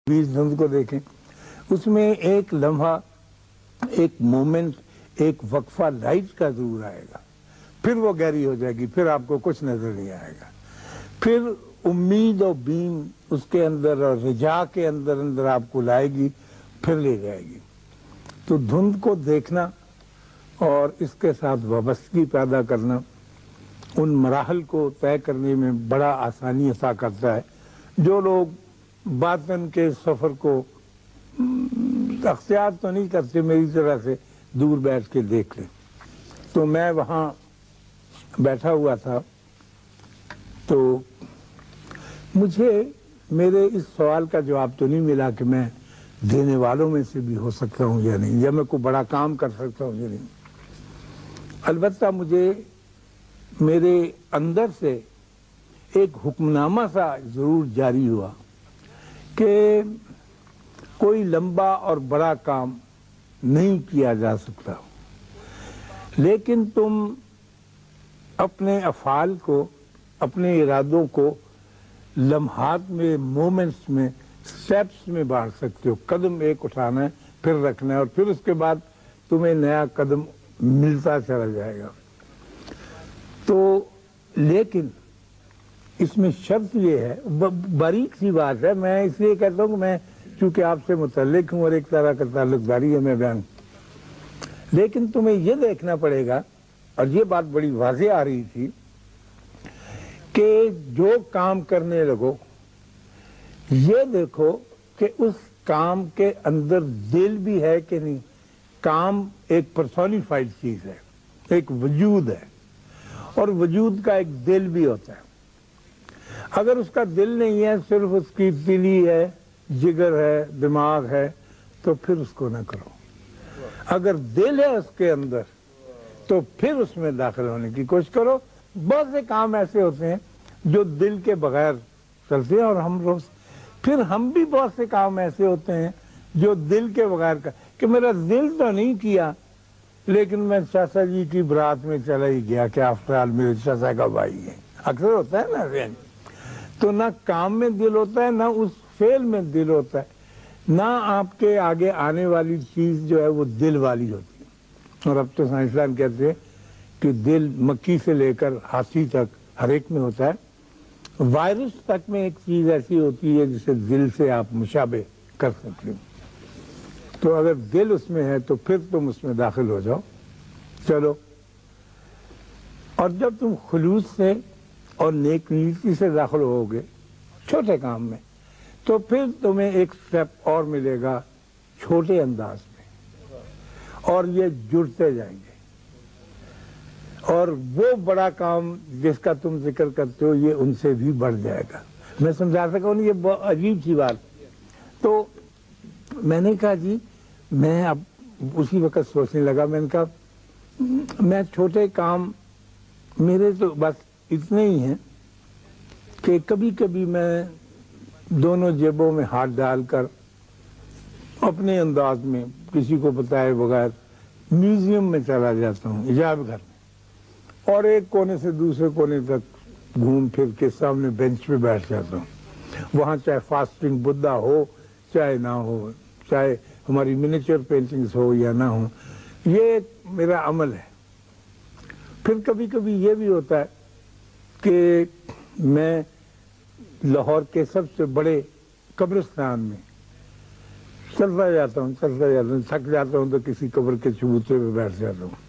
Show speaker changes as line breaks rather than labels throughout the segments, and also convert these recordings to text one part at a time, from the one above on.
ویر دھند کو دیکھیں، اس میں ایک لمحہ، ایک مومنٹ، ایک وقفہ لائٹ کا ضرور آئے گا، پھر وہ گہری ہو جائے گی، پھر آپ کو کچھ نظر نہیں آئے گا، پھر امید اور بیم اس کے اندر اور رجا کے اندر آپ کو لائے گی، پھر لے جائے گی۔ تو دھند کو دیکھنا اور اس کے ساتھ وابستگی پیدا کرنا ان مراحل کو طے کرنے میں بڑا آسانی عطا کرتا ہے۔ جو لوگ باطن کے سفر کو اختیار تو نہیں کرتے، میری طرح سے دور بیٹھ کے دیکھ لیں۔ تو میں وہاں بیٹھا ہوا تھا، تو مجھے میرے اس سوال کا جواب تو نہیں ملا کہ میں دینے والوں میں سے بھی ہو سکتا ہوں یا نہیں، یا میں کوئی بڑا کام کر سکتا ہوں یا نہیں۔ البتہ مجھے میرے اندر سے ایک حکم نامہ سا ضرور جاری ہوا کہ کوئی لمبا اور بڑا کام نہیں کیا جا سکتا، لیکن تم اپنے افعال کو، اپنے ارادوں کو لمحات میں، مومنٹس میں، سٹیپس میں بانٹ سکتے ہو۔ قدم ایک اٹھانا ہے، پھر رکھنا ہے، اور پھر اس کے بعد تمہیں نیا قدم ملتا چلا جائے گا۔ تو لیکن اس میں شرط یہ ہے، باریک سی بات ہے، میں اس لیے کہتا ہوں کہ میں چونکہ آپ سے متعلق ہوں اور ایک طرح کا تعلق داری ہے میں بیان، لیکن تمہیں یہ دیکھنا پڑے گا، اور یہ بات بڑی واضح آ رہی تھی کہ جو کام کرنے لگو یہ دیکھو کہ اس کام کے اندر دل بھی ہے کہ نہیں۔ کام ایک پرسونیفائڈ چیز ہے، ایک وجود ہے، اور وجود کا ایک دل بھی ہوتا ہے۔ اگر اس کا دل نہیں ہے، صرف اس کی دلی ہے، جگر ہے، دماغ ہے، تو پھر اس کو نہ کرو۔ اگر دل ہے اس کے اندر تو پھر اس میں داخل ہونے کی کوشش کرو۔ بہت سے کام ایسے ہوتے ہیں جو دل کے بغیر چلتے ہیں، اور پھر ہم بھی بہت سے کام ایسے ہوتے ہیں جو دل کے بغیر کہ میرا دل تو نہیں کیا، لیکن میں چاچا جی کی برات میں چلا ہی گیا کہ آفٹر آل میرے چاچا کا بھائی ہے۔ اکثر ہوتا ہے نا، تو نہ کام میں دل ہوتا ہے، نہ اس فعل میں دل ہوتا ہے، نہ آپ کے آگے آنے والی چیز جو ہے وہ دل والی ہوتی ہے۔ اور اب تو سائنسدان کہتے ہیں کہ دل مکھی سے لے کر ہاتھی تک ہر ایک میں ہوتا ہے۔ وائرس تک میں ایک چیز ایسی ہوتی ہے جسے دل سے آپ مشابہ کر سکتے ہیں۔ تو اگر دل اس میں ہے تو پھر تم اس میں داخل ہو جاؤ، چلو۔ اور جب تم خلوص سے اور نیک نیتی سے داخل ہوگے چھوٹے کام میں، تو پھر تمہیں ایک سٹیپ اور ملے گا چھوٹے انداز میں، اور یہ جڑتے جائیں گے، اور وہ بڑا کام جس کا تم ذکر کرتے ہو یہ ان سے بھی بڑھ جائے گا۔ میں سمجھا سکا ہوں، یہ بہت عجیب سی بات۔ تو میں نے کہا جی، میں اب اسی وقت سوچنے لگا، میں نے کہا میں چھوٹے کام میرے تو بس اتنے ہی ہیں کہ کبھی کبھی میں دونوں جیبوں میں ہاتھ ڈال کر اپنے انداز میں کسی کو بتائے بغیر میوزیم میں چلا جاتا ہوں، عجائب گھر میں، اور ایک کونے سے دوسرے کونے تک گھوم پھر کے سامنے بینچ پہ بیٹھ جاتا ہوں۔ وہاں چاہے فاسٹنگ بدھا ہو چاہے نہ ہو، چاہے ہماری منیچر پینٹنگز ہو یا نہ ہو، یہ میرا عمل ہے۔ پھر کبھی کبھی یہ بھی ہوتا ہے کہ میں لاہور کے سب سے بڑے قبرستان میں چلتا جاتا ہوں، تھک جاتا ہوں تو کسی قبر کے چبوترے پہ بیٹھ جاتا ہوں۔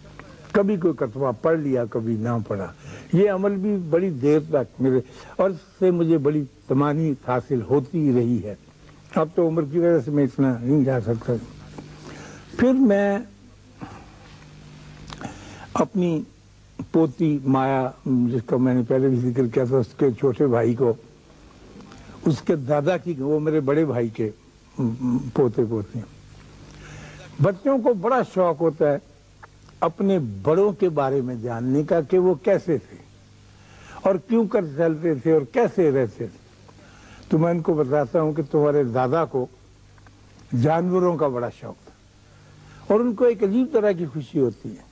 کبھی کوئی کتبہ پڑھ لیا، کبھی نہ پڑھا۔ یہ عمل بھی بڑی دیر تک میرے، اور اس سے مجھے بڑی طمانینت حاصل ہوتی ہی رہی ہے۔ اب تو عمر کی وجہ سے میں اتنا نہیں جا سکتا۔ پھر میں اپنی پوتی مایا، جس کا میں نے پہلے بھی ذکر کیا تھا، اس کے چھوٹے بھائی کو، اس کے دادا کی، وہ میرے بڑے بھائی کے پوتے پوتی ہیں۔ بچوں کو بڑا شوق ہوتا ہے اپنے بڑوں کے بارے میں جاننے کا کہ وہ کیسے تھے اور کیوں کر چلتے تھے اور کیسے رہتے تھے۔ تو میں ان کو بتاتا ہوں کہ تمہارے دادا کو جانوروں کا بڑا شوق تھا، اور ان کو ایک عجیب طرح کی خوشی ہوتی ہے